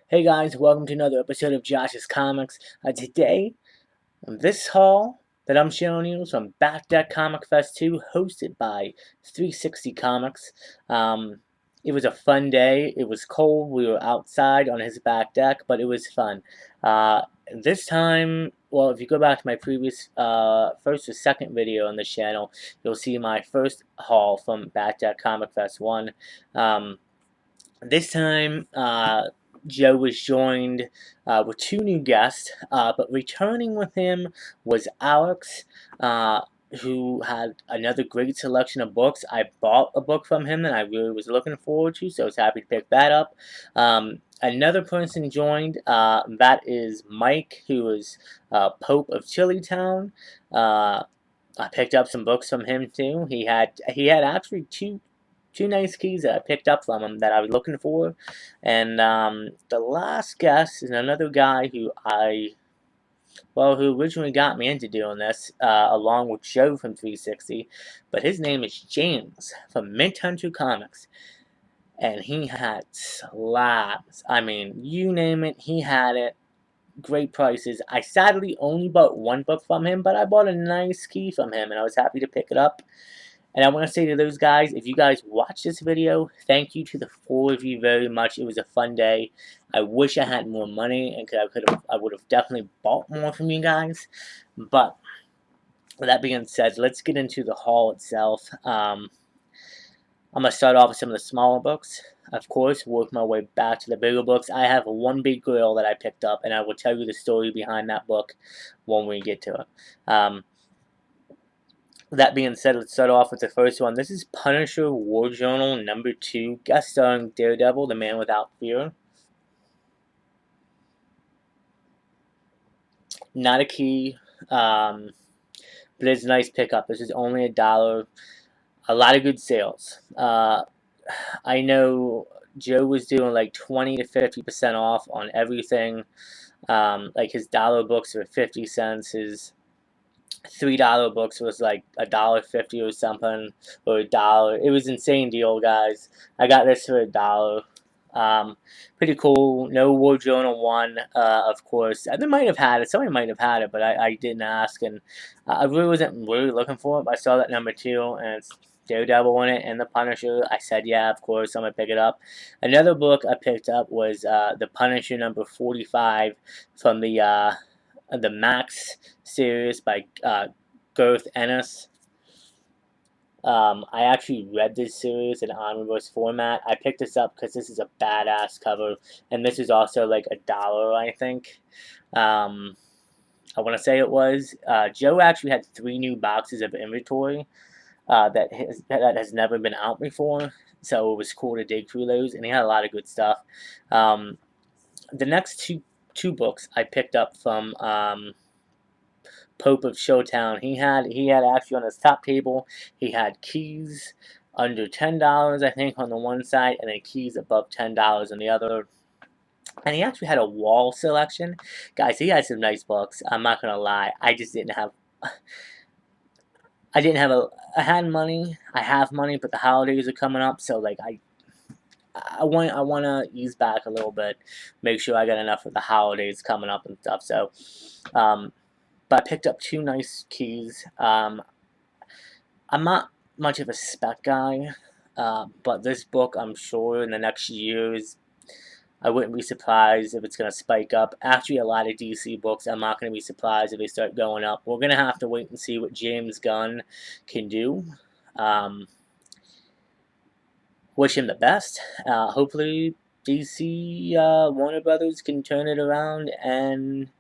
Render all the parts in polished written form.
Hey guys, welcome to another episode of Josh's Comics. Today, this haul that I'm showing you is from Back Deck Comic Fest 2, hosted by 360 Comics. It was a fun day. It was cold. We were outside on his back deck, but it was fun. This time, well, if you go back to my previous first or second video on this channel, you'll see my first haul from Back Deck Comic Fest 1. This time, Joe was joined with two new guests, but returning with him was Alex, who had another great selection of books. I bought a book from him that I really was looking forward to, so I was happy to pick that up. Another person joined, that is Mike, who is Pope of Chilitown. I picked up some books from him too. He had actually two nice keys that I picked up from him that I was looking for. And the last guest is another guy who who originally got me into doing this, along with Joe from 360. But his name is James from Mint Hunter Comics. And he had slabs. I mean, you name it, he had it. Great prices. I sadly only bought one book from him, but I bought a nice key from him, and I was happy to pick it up. And I want to say to those guys, if you guys watch this video, thank you to the four of you very much. It was a fun day. I wish I had more money, and I would have definitely bought more from you guys. But with that being said, let's get into the haul itself. I'm gonna start off with some of the smaller books. Of course, work my way back to the bigger books. I have one big Grail that I picked up, and I will tell you the story behind that book when we get to it. That being said, let's start off with the first one. This is Punisher War Journal #2, guest starring Daredevil, the Man Without Fear. Not a key, but it's a nice pickup. This is only $1. A lot of good sales. I know Joe was doing like 20 to 50% off on everything. Like his dollar books were 50 cents. His $3 books was like $1.50 or something, or $1. It was insane deal, guys. I got this for $1. Pretty cool. No War Journal 1, of course. They might have had it. Somebody might have had it, but I didn't ask, and I really wasn't really looking for it. But I saw that #2, and it's Daredevil in it and the Punisher. I said, yeah, of course, I'm gonna pick it up. Another book I picked up was the Punisher #45 from the Max series by Garth Ennis. I actually read this series in omnibus format. I picked this up because this is a badass cover, and this is also like $1, I think. I want to say it was. Joe actually had 3 new boxes of inventory that has never been out before, so it was cool to dig through those, and he had a lot of good stuff. The next two books I picked up from Pope of Showtown. He had actually on his top table, he had keys under $10, I think, on the one side, and then keys above $10 on the other. And he actually had a wall selection. Guys, he had some nice books. I'm not gonna lie. I just didn't have. I had money. I have money, but the holidays are coming up, so like I want to ease back a little bit, make sure I got enough for the holidays coming up and stuff. So, but I picked up 2 nice keys. I'm not much of a spec guy, but this book, I'm sure in the next years, I wouldn't be surprised if it's going to spike up. Actually, a lot of DC books, I'm not going to be surprised if they start going up. We're going to have to wait and see what James Gunn can do. Wish him the best. Hopefully, DC Warner Brothers can turn it around and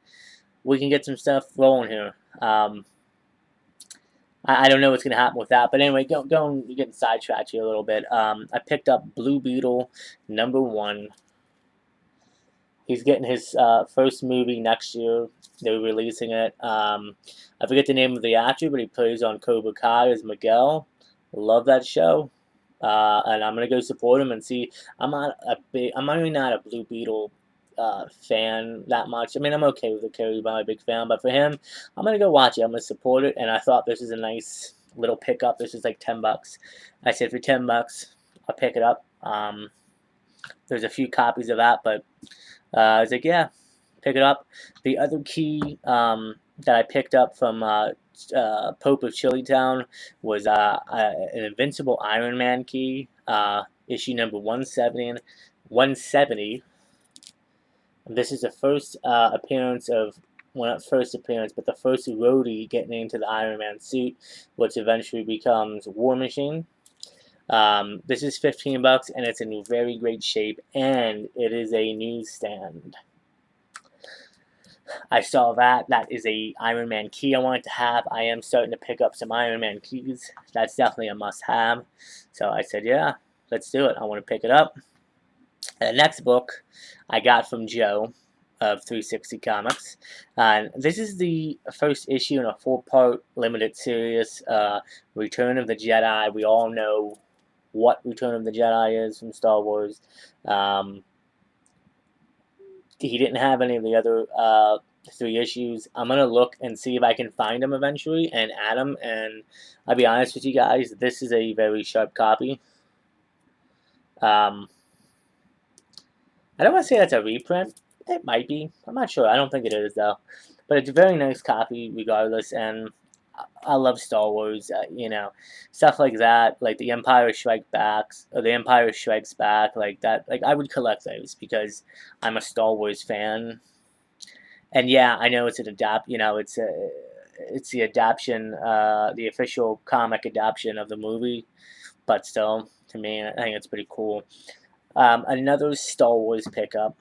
we can get some stuff rolling here. I don't know what's going to happen with that. But anyway, getting sidetracked here a little bit. I picked up Blue Beetle #1. He's getting his first movie next year. They're releasing it. I forget the name of the actor, but he plays on Cobra Kai as Miguel. Love that show. And I'm gonna go support him and see. I'm really not a Blue Beetle fan that much. I mean, I'm okay with the character, but I'm a big fan. But for him, I'm gonna go watch it. I'm gonna support it. And I thought this is a nice little pickup. This is like $10. I said for $10, I'll pick it up. There's a few copies of that, but I was like, yeah, pick it up. The other key that I picked up from Pope of Chilitown was an Invincible Iron Man key, issue number 170. 170. This is the first appearance of, well, not first appearance, but the first Rhodey getting into the Iron Man suit, which eventually becomes War Machine. This is $15, and it's in very great shape, and it is a newsstand. I saw that. That is a Iron Man key I wanted to have. I am starting to pick up some Iron Man keys. That's definitely a must-have. So I said, yeah, let's do it. I want to pick it up. The next book I got from Joe of 360 Comics. And this is the first issue in a 4-part limited series, Return of the Jedi. We all know what Return of the Jedi is from Star Wars. He didn't have any of the other 3 issues. I'm going to look and see if I can find them eventually and add them. And I'll be honest with you guys, this is a very sharp copy. I don't want to say that's a reprint. It might be. I'm not sure. I don't think it is, though. But it's a very nice copy regardless. And I love Star Wars, stuff like that, like The Empire Strikes Back, or The Empire Strikes Back, like that. Like, I would collect those because I'm a Star Wars fan. And yeah, I know it's an it's the adaptation, the official comic adaptation of the movie, but still, to me, I think it's pretty cool. Another Star Wars pickup,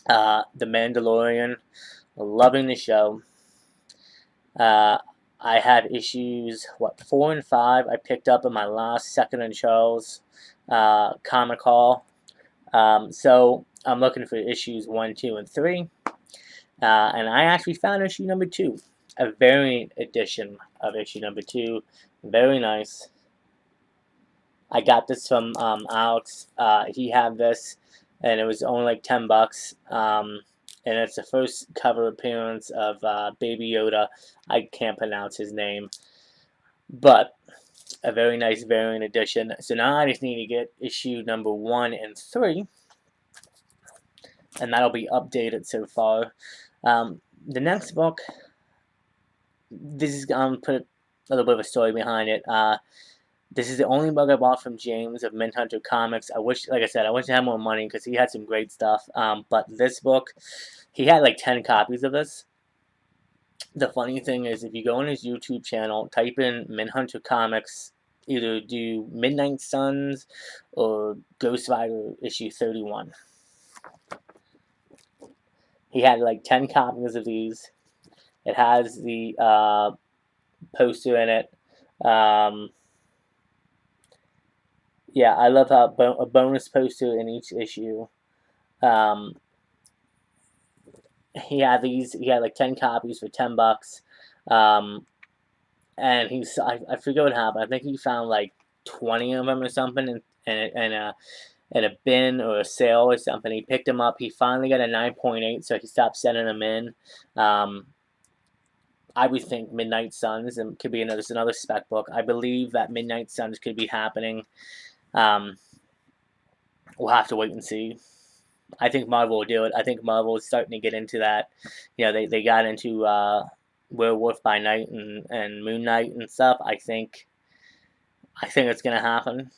The Mandalorian, loving the show. I have issues, 4 and 5 I picked up in my last Second and Charles comic haul. So I'm looking for issues 1, 2, and 3. And I actually found issue number 2, a variant edition of issue number 2. Very nice. I got this from Alex. He had this, and it was only like $10. And it's the first cover appearance of Baby Yoda. I can't pronounce his name, but a very nice variant edition. So now I just need to get issue number 1 and 3, and that'll be updated so far. The next book, this is put a little bit of a story behind it. This is the only book I bought from James of Mindhunter Comics. I wish, like I said, I wish I had more money because he had some great stuff. But this book, he had like 10 copies of this. The funny thing is, if you go on his YouTube channel, type in Mindhunter Comics, either do Midnight Suns or Ghost Rider issue 31. He had like 10 copies of these. It has the poster in it. Yeah, I love how a bonus poster in each issue. He had like 10 copies for $10. And I forget what happened. I think he found like 20 of them or something in a bin or a sale or something. He picked them up. He finally got a 9.8, so he stopped sending them in. I would think Midnight Suns and could be another spec book. I believe that Midnight Suns could be happening. We'll have to wait and see. I think Marvel will do it. I think Marvel is starting to get into that. They got into Werewolf by Night and Moon Knight and stuff. I think it's going to happen.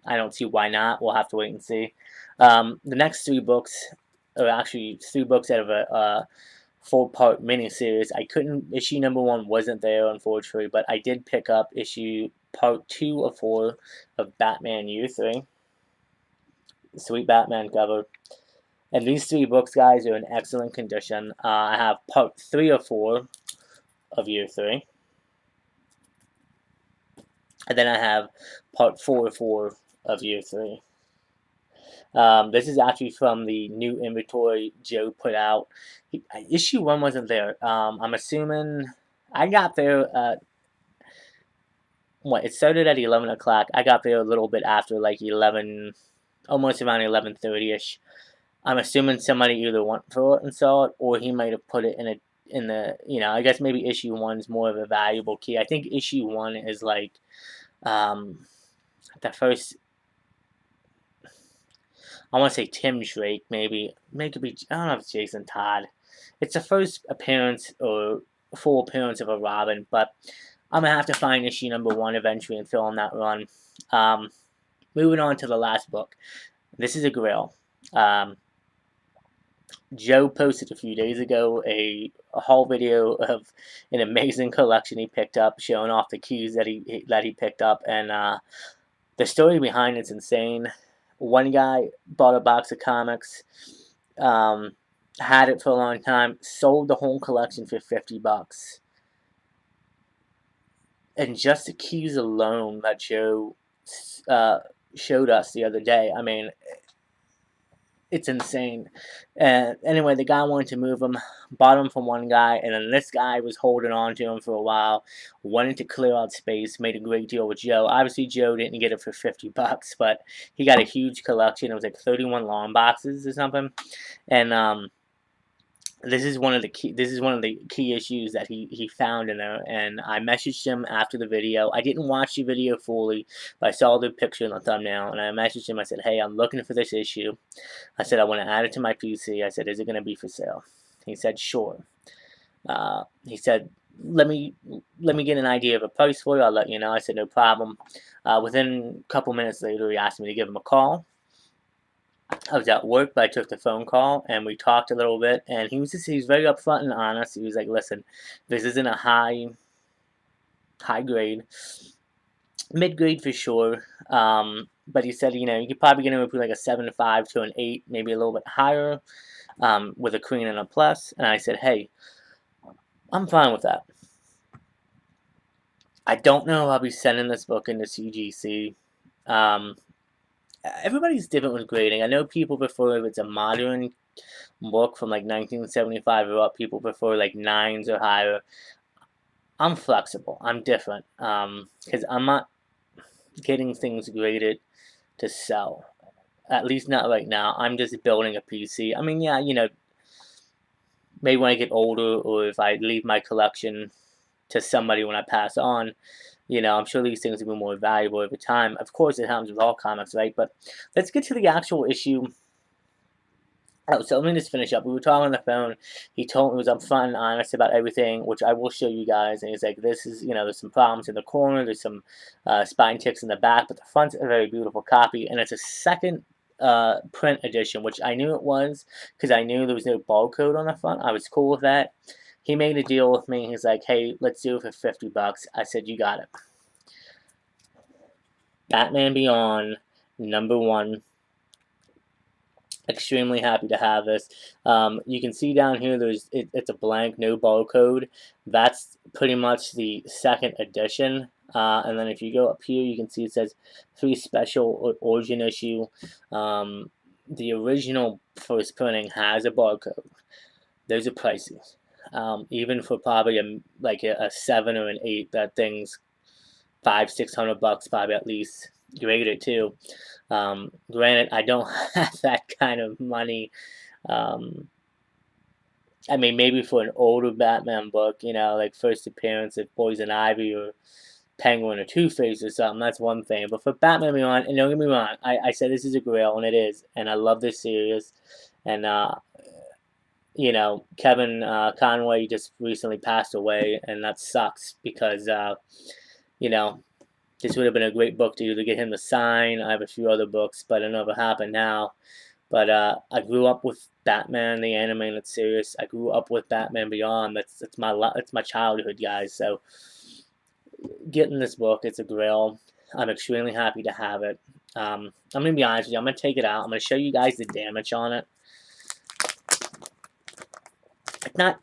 I don't see why not. We'll have to wait and see. The next 3 books, or actually 3 books out of a 4-part miniseries. Issue number 1 wasn't there, unfortunately, but I did pick up part 2 of 4 of Batman Year 3. Sweet Batman cover. And these 3 books, guys, are in excellent condition. I have part 3 of 4 of Year 3. And then I have part 4 of 4 of Year 3. This is actually from the new inventory Joe put out. Issue 1 wasn't there. I'm assuming I got there it started at 11 o'clock. I got there a little bit after, like 11, almost around 11:30ish. I'm assuming somebody either went for it and saw it, or he might have put it in the I guess maybe issue 1's more of a valuable key. I think issue 1 is like the first. I want to say Tim Drake, maybe. Maybe it be, I don't know if it's Jason Todd. It's the first appearance or full appearance of a Robin, but I'm gonna have to find issue number 1 eventually and fill in that run. Um, Moving on to the last book. This is a Grail. Joe posted a few days ago a haul video of an amazing collection he picked up, showing off the keys that he picked up, and the story behind it's insane. One guy bought a box of comics, um, had it for a long time, sold the whole collection for $50, and just the keys alone that Joe showed us the other day. I mean, it's insane. And anyway, the guy wanted to move him, bought him from one guy, and then this guy was holding on to him for a while, wanted to clear out space, made a great deal with Joe. Obviously, Joe didn't get it for $50, but he got a huge collection. It was like 31 long boxes or something, and this is one of the key issues that he found in there, and I messaged him after the video. I didn't watch the video fully, but I saw the picture in the thumbnail, and I messaged him. I said, "Hey, I'm looking for this issue." I said, "I want to add it to my PC." I said, "Is it going to be for sale?" He said, "Sure." He said, "Let me get an idea of a price for you. I'll let you know." I said, "No problem." Within a couple minutes later, he asked me to give him a call. I was at work, but I took the phone call, and we talked a little bit, and he was very upfront and honest. He was like, "Listen, this isn't a high grade, mid grade for sure." But he said, you could probably get him between like a 7.5 to an 8, maybe a little bit higher, with a queen and a plus. And I said, "Hey, I'm fine with that." I don't know if I'll be sending this book into CGC. Everybody's different with grading. I know people prefer if it's a modern book from like 1975 or up, people prefer like 9s or higher. I'm flexible. I'm different. Because I'm not getting things graded to sell. At least not right now. I'm just building a PC. I mean, yeah, maybe when I get older or if I leave my collection to somebody when I pass on, I'm sure these things will be more valuable over time. Of course, it happens with all comics, right? But let's get to the actual issue. Oh, so let me just finish up. We were talking on the phone. He told me, he was upfront and honest about everything, which I will show you guys. And he's like, "This is, there's some problems in the corner. There's some spine ticks in the back, but the front's a very beautiful copy. And it's a second print edition, which I knew it was because I knew there was no barcode on the front. I was cool with that. He made a deal with me. He's like, "Hey, let's do it for $50. I said, "You got it." Batman Beyond, number 1. Extremely happy to have this. You can see down here, it's a blank, no barcode. That's pretty much the second edition. And then if you go up here, you can see it says free special origin issue. The original first printing has a barcode. Those are pricey. Even for probably a 7 or an 8, that thing's $500-600 probably at least. Graded too. Granted, I don't have that kind of money. I mean, maybe for an older Batman book, like first appearance of Poison Ivy or Penguin or Two-Face or something, that's one thing. But for Batman Beyond, and don't get me wrong, I said this is a Grail, and it is, and I love this series. And, Kevin Conway just recently passed away, and that sucks because, this would have been a great book to get him to sign. I have a few other books, but it never happened now. But I grew up with Batman, the animated series. I grew up with Batman Beyond. That's my childhood, guys. So getting this book, it's a Grail. I'm extremely happy to have it. I'm gonna be honest with you. I'm gonna take it out. I'm gonna show you guys the damage on it.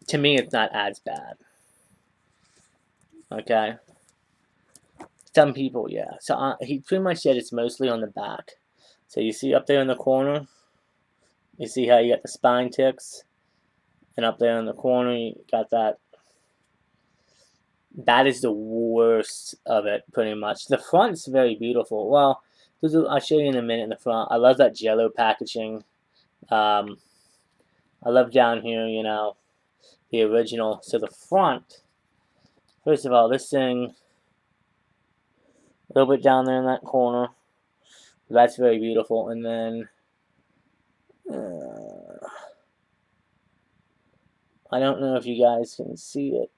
To me, it's not as bad. Okay. Some people, yeah. So he pretty much said it's mostly on the back. So you see up there in the corner, you see how you got the spine ticks, and up there in the corner you got that. That is the worst of it, pretty much. The front's very beautiful. Well, I'll show you in a minute in the front. I love that Jello packaging. I love down here, the original. So the front, first of all, this thing, a little bit down there in that corner. That's very beautiful. And then I don't know if you guys can see it.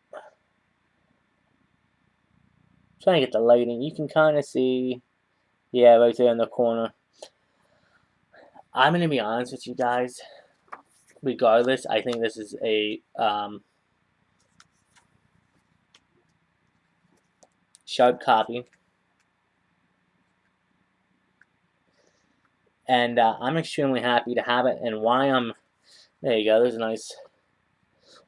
Trying to get the lighting. You can kind of see, yeah, right there in the corner. I'm gonna be honest with you guys. Regardless, I think this is a sharp copy, and I'm extremely happy to have it. And why I'm there you go. There's a nice.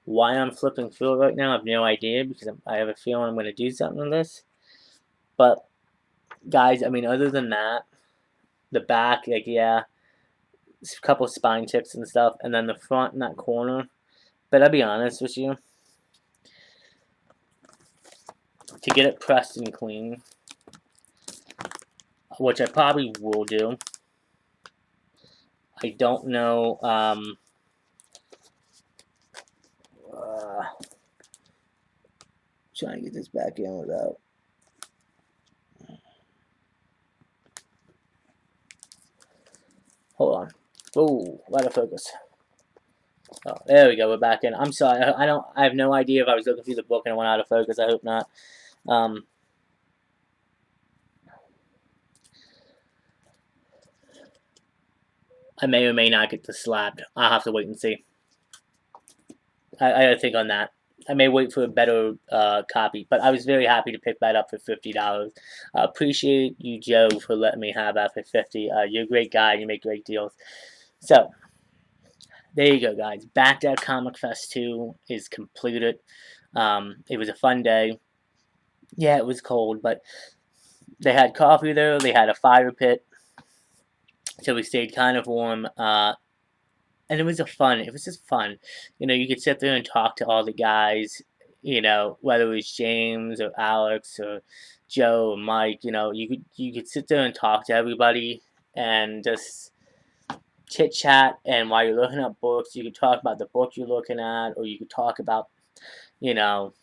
Why I'm flipping through it right now, I have no idea because I have a feeling I'm going to do something with this. But guys, I mean, other than that, the back, like yeah, a couple spine ticks and stuff, and then the front in that corner. But I'll be honest with you, to get it pressed and clean, which I probably will do. I don't know. Trying to get this back in without. Hold on. Oh, out of focus. Oh, there we go. We're back in. I'm sorry. I have no idea if I was looking through the book and it went out of focus. I hope not. I may or may not get this slabbed. I'll have to wait and see. I gotta think on that. I may wait for a better copy, but I was very happy to pick that up for $50. Appreciate you, Joe, for letting me have that for $50. You're a great guy. You make great deals. So there you go, guys. Baghdad Comic Fest 2 is completed. It was a fun day. Yeah, it was cold, but they had coffee there. They had a fire pit, so we stayed kind of warm. And it was just fun. You know, you could sit there and talk to all the guys, you know, whether it was James or Alex or Joe or Mike, you know, you could sit there and talk to everybody and just chit chat, and while you're looking at books, you could talk about the book you're looking at, or you could talk about, you know,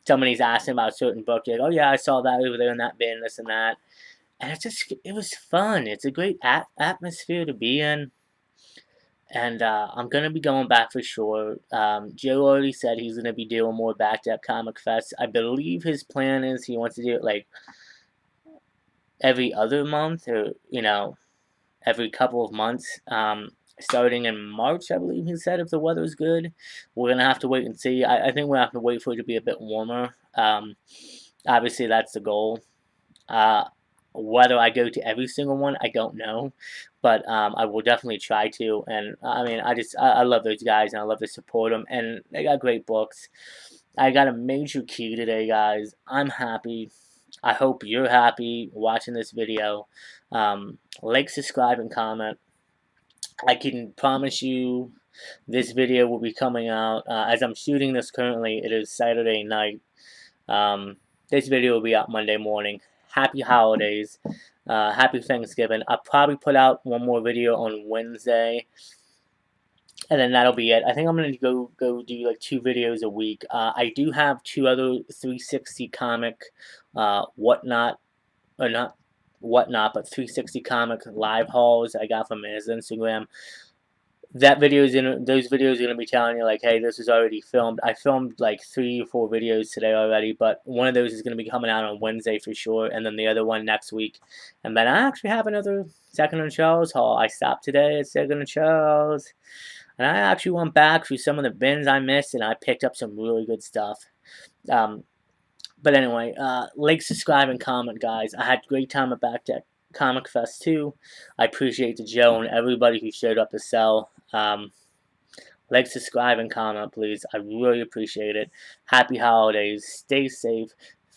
somebody's asking about a certain book, you're like, oh yeah, I saw that over there in that bin, this and that. And it was fun. It's a great atmosphere to be in. And I'm gonna be going back for sure. Joe already said he's gonna be doing more Baghdad Comic Fest. I believe his plan is he wants to do it like every other month, or you know, every couple of months. Starting in March, I believe he said, if the weather's good. We're gonna have to wait and see. I think we're gonna have to wait for it to be a bit warmer. Obviously, that's the goal. Uh, Whether I go to every single one, I don't know, but I will definitely try to. And I mean, I love those guys, and I love to support them, and they got great books. I got a major key today, guys. I'm happy. I hope you're happy watching this video. Like, subscribe, and comment. I can promise you this video will be coming out. As I'm shooting this currently, it is Saturday night. This video will be out Monday morning. Happy holidays. Happy Thanksgiving. I'll probably put out one more video on Wednesday, and then that'll be it. I think I'm gonna go do like 2 videos a week. I do have 2 other 360 comic, whatnot, or not whatnot, but 360 comic live hauls I got from his Instagram. Those videos are gonna be telling you like, hey, this is already filmed. I filmed like 3 or 4 videos today already, but one of those is gonna be coming out on Wednesday for sure, and then the other one next week. And then I actually have another Second and Charles haul. I stopped today at Second and Charles, and I actually went back through some of the bins I missed, and I picked up some really good stuff. But anyway, like, subscribe, and comment, guys. I had a great time at Baghdad Comic Fest 2. I appreciate the Joe and everybody who showed up to sell. Like, subscribe, and comment, please. I really appreciate it. Happy holidays. Stay safe.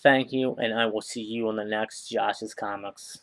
Thank you, and I will see you on the next Josh's Comics.